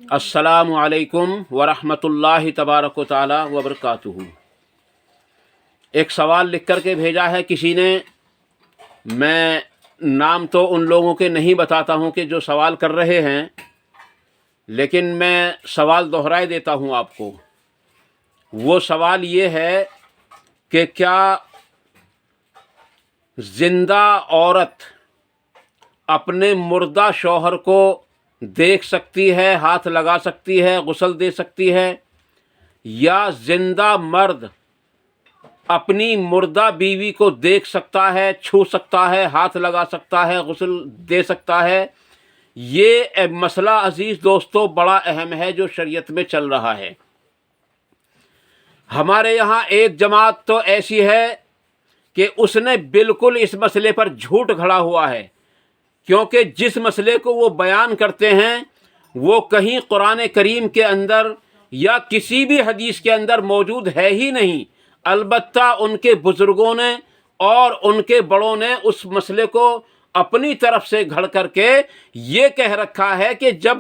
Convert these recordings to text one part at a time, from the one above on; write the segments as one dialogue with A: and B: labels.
A: السلام علیکم ورحمۃ اللہ تبارک و تعالی وبرکاتہ۔ ایک سوال لکھ کر کے بھیجا ہے کسی نے، میں نام تو ان لوگوں کے نہیں بتاتا ہوں کہ جو سوال کر رہے ہیں، لیکن میں سوال دہرائے دیتا ہوں آپ کو۔ وہ سوال یہ ہے کہ کیا زندہ عورت اپنے مردہ شوہر کو دیکھ سکتی ہے، ہاتھ لگا سکتی ہے، غسل دے سکتی ہے، یا زندہ مرد اپنی مردہ بیوی کو دیکھ سکتا ہے، چھو سکتا ہے، ہاتھ لگا سکتا ہے، غسل دے سکتا ہے؟ یہ مسئلہ عزیز دوستو بڑا اہم ہے جو شریعت میں چل رہا ہے۔ ہمارے یہاں ایک جماعت تو ایسی ہے کہ اس نے بالکل اس مسئلے پر جھوٹ گھڑا ہوا ہے، کیونکہ جس مسئلے کو وہ بیان کرتے ہیں وہ کہیں قرآن کریم کے اندر یا کسی بھی حدیث کے اندر موجود ہے ہی نہیں۔ البتہ ان کے بزرگوں نے اور ان کے بڑوں نے اس مسئلے کو اپنی طرف سے گھڑ کر کے یہ کہہ رکھا ہے کہ جب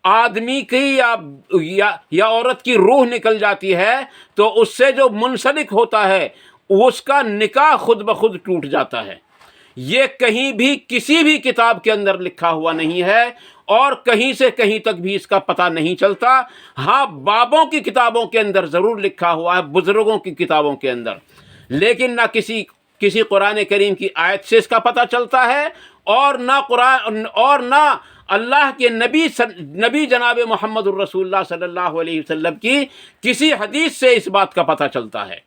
A: آدمی کی یا عورت کی روح نکل جاتی ہے تو اس سے جو منسلک ہوتا ہے اس کا نکاح خود بخود ٹوٹ جاتا ہے۔ یہ کہیں بھی کسی بھی کتاب کے اندر لکھا ہوا نہیں ہے، اور کہیں سے کہیں تک بھی اس کا پتہ نہیں چلتا۔ ہاں، بابوں کی کتابوں کے اندر ضرور لکھا ہوا ہے، بزرگوں کی کتابوں کے اندر، لیکن نہ کسی قرآن کریم کی آیت سے اس کا پتہ چلتا ہے، اور نہ اللہ کے نبی جناب محمد الرسول اللہ صلی اللہ علیہ وسلم کی کسی حدیث سے اس بات کا پتہ چلتا ہے۔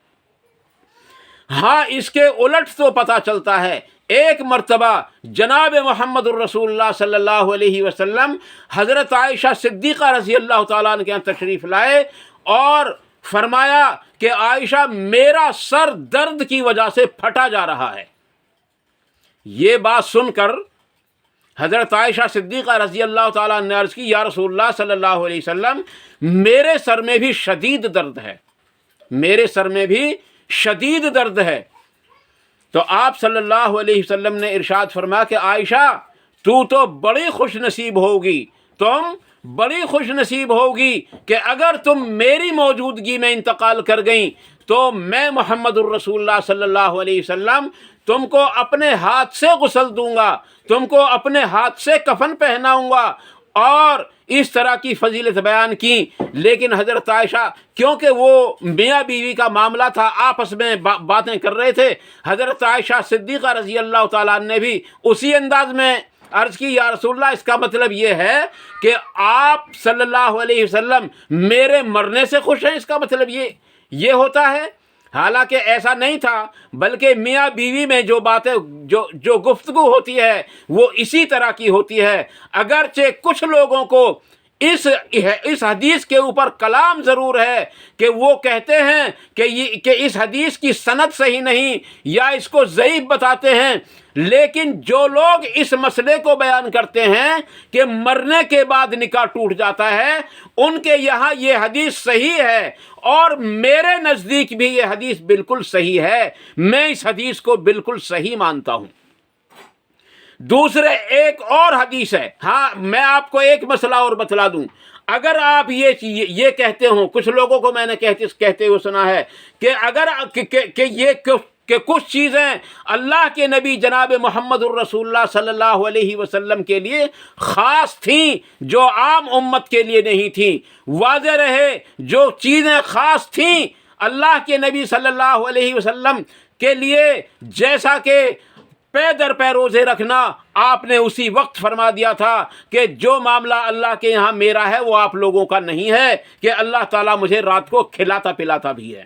A: ہاں، اس کے الٹ تو پتہ چلتا ہے۔ ایک مرتبہ جناب محمد الرسول اللہ صلی اللہ علیہ وسلم حضرت عائشہ صدیقہ رضی اللہ تعالیٰ عنہ کے یہاں تشریف لائے اور فرمایا کہ عائشہ، میرا سر درد کی وجہ سے پھٹا جا رہا ہے۔ یہ بات سن کر حضرت عائشہ صدیقہ رضی اللہ تعالیٰ عنہ نے عرض کی، یا رسول اللہ صلی اللہ علیہ وسلم، میرے سر میں بھی شدید درد ہے، میرے سر میں بھی شدید درد ہے۔ تو آپ صلی اللہ علیہ وسلم نے ارشاد فرمایا کہ عائشہ، تو بڑی خوش نصیب ہوگی، تم بڑی خوش نصیب ہوگی کہ اگر تم میری موجودگی میں انتقال کر گئیں تو میں محمد الرسول اللہ صلی اللہ علیہ وسلم تم کو اپنے ہاتھ سے غسل دوں گا، تم کو اپنے ہاتھ سے کفن پہناؤں گا، اور اس طرح کی فضیلت بیان کی۔ لیکن حضرت عائشہ، کیونکہ وہ میاں بیوی کا معاملہ تھا، آپس میں باتیں کر رہے تھے، حضرت عائشہ صدیقہ رضی اللہ تعالیٰ عنہ نے بھی اسی انداز میں عرض کی، یا رسول اللہ، اس کا مطلب یہ ہے کہ آپ صلی اللہ علیہ وسلم میرے مرنے سے خوش ہیں؟ اس کا مطلب یہ ہوتا ہے؟ حالانکہ ایسا نہیں تھا، بلکہ میاں بیوی میں جو باتیں جو گفتگو ہوتی ہے وہ اسی طرح کی ہوتی ہے۔ اگرچہ کچھ لوگوں کو اس حدیث کے اوپر کلام ضرور ہے کہ وہ کہتے ہیں کہ اس حدیث کی سند صحیح نہیں یا اس کو ضعیف بتاتے ہیں، لیکن جو لوگ اس مسئلے کو بیان کرتے ہیں کہ مرنے کے بعد نکاح ٹوٹ جاتا ہے، ان کے یہاں یہ حدیث صحیح ہے، اور میرے نزدیک بھی یہ حدیث بالکل صحیح ہے۔ میں اس حدیث کو بالکل صحیح مانتا ہوں۔ دوسرے ایک اور حدیث ہے، ہاں میں آپ کو ایک مسئلہ اور بتلا دوں۔ اگر آپ یہ کہتے ہوں، کچھ لوگوں کو میں نے کہتے ہوئے سنا ہے کہ کچھ چیزیں اللہ کے نبی جناب محمد الرسول اللہ صلی اللہ علیہ وسلم کے لیے خاص تھیں جو عام امت کے لیے نہیں تھیں۔ واضح رہے، جو چیزیں خاص تھیں اللہ کے نبی صلی اللہ علیہ وسلم کے لیے، جیسا کہ پے در پے روزے رکھنا، آپ نے اسی وقت فرما دیا تھا کہ جو معاملہ اللہ کے یہاں میرا ہے وہ آپ لوگوں کا نہیں ہے، کہ اللہ تعالیٰ مجھے رات کو کھلاتا پلاتا بھی ہے۔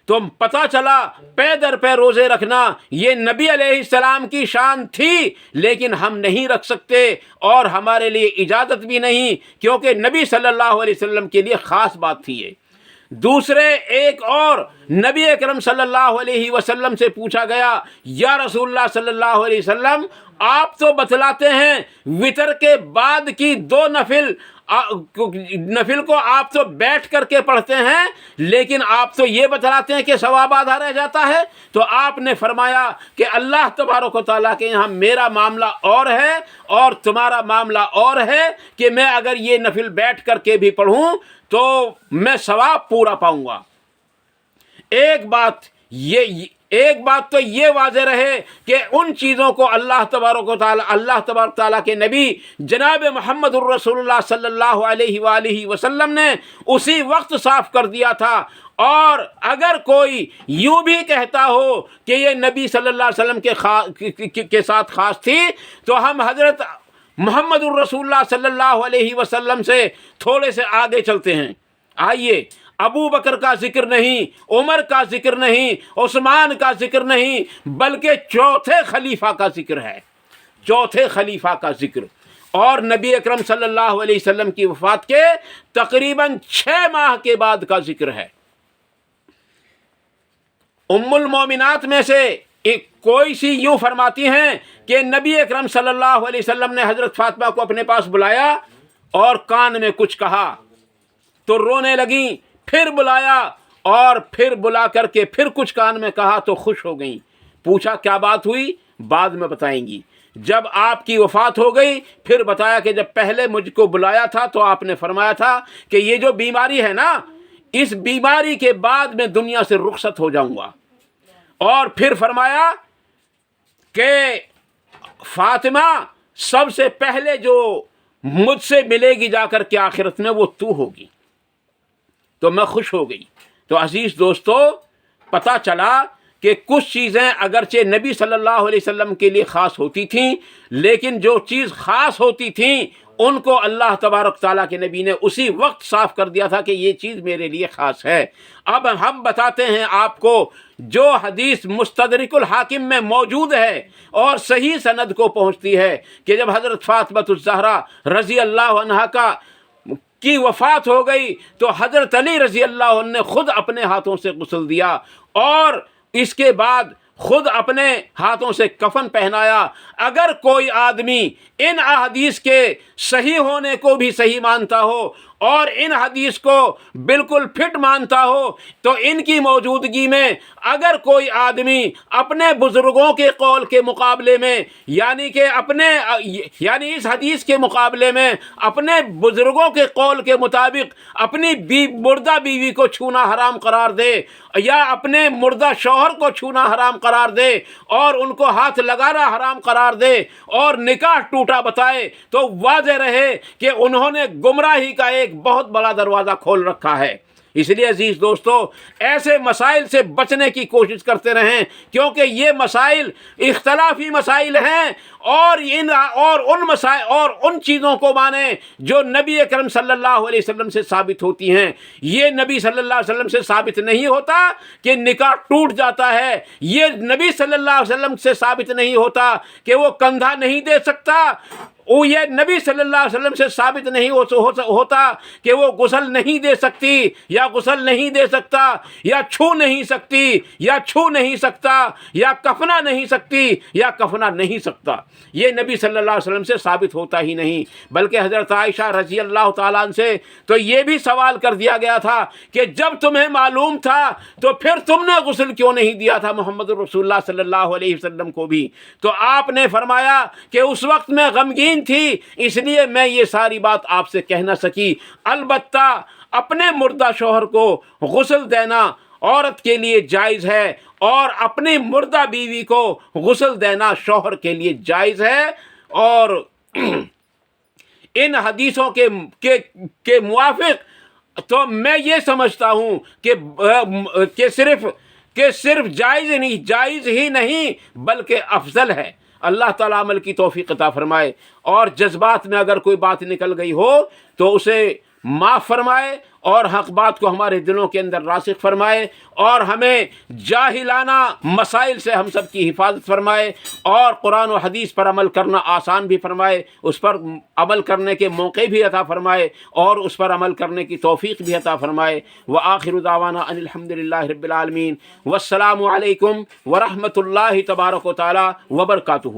A: تو پتہ چلا پے در پے روزے رکھنا یہ نبی علیہ السلام کی شان تھی، لیکن ہم نہیں رکھ سکتے، اور ہمارے لیے اجازت بھی نہیں، کیونکہ نبی صلی اللہ علیہ وسلم کے لیے خاص بات تھی یہ۔ دوسرے ایک اور نبی اکرم صلی اللہ علیہ وسلم سے پوچھا گیا، یا رسول اللہ صلی اللہ علیہ وسلم، آپ تو بتلاتے ہیں وتر کے بعد کی 2 نفل کو آپ تو بیٹھ کر کے پڑھتے ہیں، لیکن آپ تو یہ بتلاتے ہیں کہ ثواب آدھا رہ جاتا ہے۔ تو آپ نے فرمایا کہ اللہ تبارک و تعالیٰ کے یہاں میرا معاملہ اور ہے اور تمہارا معاملہ اور ہے کہ میں اگر یہ نفل بیٹھ کر کے بھی پڑھوں تو میں ثواب پورا پاؤں گا۔ ایک بات تو یہ واضح رہے کہ ان چیزوں کو اللہ تبارک و تعالیٰ کے نبی جناب محمد الرسول اللہ صلی اللہ علیہ وآلہ وسلم نے اسی وقت صاف کر دیا تھا۔ اور اگر کوئی یوں بھی کہتا ہو کہ یہ نبی صلی اللہ علیہ وسلم کے ساتھ خاص تھی، تو ہم حضرت محمد الرسول اللہ صلی اللہ علیہ وسلم سے تھوڑے سے آگے چلتے ہیں۔ آئیے، ابو بکر کا ذکر نہیں، عمر کا ذکر نہیں، عثمان کا ذکر نہیں، بلکہ چوتھے خلیفہ کا ذکر ہے، چوتھے خلیفہ کا ذکر۔ اور نبی اکرم صلی اللہ علیہ وسلم کی وفات کے تقریباً 6 ماہ کے بعد کا ذکر ہے۔ ام المومنات میں سے کوئی سی یوں فرماتی ہیں کہ نبی اکرم صلی اللہ علیہ وسلم نے حضرت فاطمہ کو اپنے پاس بلایا اور کان میں کچھ کہا تو رونے لگیں، پھر بلایا اور پھر بلا کر کے پھر کچھ کان میں کہا تو خوش ہو گئیں۔ پوچھا کیا بات ہوئی؟ بعد میں بتائیں گی۔ جب آپ کی وفات ہو گئی پھر بتایا کہ جب پہلے مجھ کو بلایا تھا تو آپ نے فرمایا تھا کہ یہ جو بیماری ہے نا، اس بیماری کے بعد میں دنیا سے رخصت ہو جاؤں گا۔ اور پھر فرمایا کہ فاطمہ سب سے پہلے جو مجھ سے ملے گی جا کر کے آخرت میں وہ تو ہوگی۔ تو میں خوش ہو گئی۔ تو عزیز دوستو، پتہ چلا کہ کچھ چیزیں اگرچہ نبی صلی اللہ علیہ وسلم کے لیے خاص ہوتی تھیں، لیکن جو چیز خاص ہوتی تھیں ان کو اللہ تبارک تعالیٰ کے نبی نے اسی وقت صاف کر دیا تھا کہ یہ چیز میرے لیے خاص ہے۔ اب ہم بتاتے ہیں آپ کو جو حدیث مستدرک الحاکم میں موجود ہے اور صحیح سند کو پہنچتی ہے کہ جب حضرت فاطمہ الزہرا رضی اللہ عنہا کی وفات ہو گئی تو حضرت علی رضی اللہ عنہ نے خود اپنے ہاتھوں سے غسل دیا اور اس کے بعد خود اپنے ہاتھوں سے کفن پہنایا۔ اگر کوئی آدمی ان احادیث کے صحیح ہونے کو بھی صحیح مانتا ہو اور ان حدیث کو بالکل فٹ مانتا ہو تو ان کی موجودگی میں اگر کوئی آدمی اپنے بزرگوں کے قول کے مقابلے میں یعنی اس حدیث کے مقابلے میں اپنے بزرگوں کے قول کے مطابق اپنی مردہ بیوی کو چھونا حرام قرار دے یا اپنے مردہ شوہر کو چھونا حرام قرار دے اور ان کو ہاتھ لگانا حرام قرار دے اور نکاح ٹوٹا بتائے تو واضح رہے کہ انہوں نے گمراہی کا ایک بہت بڑا دروازہ کھول رکھا ہے۔ اس لیے عزیز دوستو، ایسے مسائل سے بچنے کی کوشش کرتے رہیں کیونکہ یہ مسائل اختلافی مسائل ہیں اور ان چیزوں کو مانیں جو نبی اکرم صلی اللہ علیہ وسلم سے ثابت ہوتی ہیں۔ یہ نبی صلی اللہ علیہ وسلم سے ثابت نہیں ہوتا کہ نکاح ٹوٹ جاتا ہے، یہ نبی صلی اللہ علیہ وسلم سے ثابت نہیں ہوتا کہ وہ کندھا نہیں دے سکتا، یہ نبی صلی اللہ علیہ وسلم سے ثابت نہیں ہوتا کہ وہ غسل نہیں دے سکتی یا غسل نہیں دے سکتا یا چھو نہیں سکتی یا چھو نہیں سکتا یا کفنا نہیں سکتی یا کفنا نہیں سکتا۔ یہ نبی صلی اللہ علیہ وسلم سے ثابت ہوتا ہی نہیں، بلکہ حضرت عائشہ رضی اللہ تعالیٰ عنہ سے تو یہ بھی سوال کر دیا گیا تھا کہ جب تمہیں معلوم تھا تو پھر تم نے غسل کیوں نہیں دیا تھا محمد رسول اللہ صلی اللہ علیہ وسلم کو بھی؟ تو آپ نے فرمایا کہ اس وقت میں غمگین تھی، اس لیے میں یہ ساری بات آپ سے کہہ نہ سکی۔ البتہ اپنے مردہ شوہر کو غسل دینا عورت کے لیے جائز ہے اور اپنی مردہ بیوی کو غسل دینا شوہر کے لیے جائز ہے، اور ان حدیثوں کے موافق تو میں یہ سمجھتا ہوں کہ صرف جائز ہی نہیں بلکہ افضل ہے۔ اللہ تعالیٰ عمل کی توفیق عطا فرمائے، اور جذبات میں اگر کوئی بات نکل گئی ہو تو اسے معاف فرمائے اور حق بات کو ہمارے دلوں کے اندر راسخ فرمائے اور ہمیں جاہلانہ مسائل سے ہم سب کی حفاظت فرمائے اور قرآن و حدیث پر عمل کرنا آسان بھی فرمائے، اس پر عمل کرنے کے موقع بھی عطا فرمائے اور اس پر عمل کرنے کی توفیق بھی عطا فرمائے۔ وآخر دعوانا ان الحمدللہ رب العالمین، والسلام علیکم ورحمۃ اللہ تبارک و تعالی وبرکاتہ۔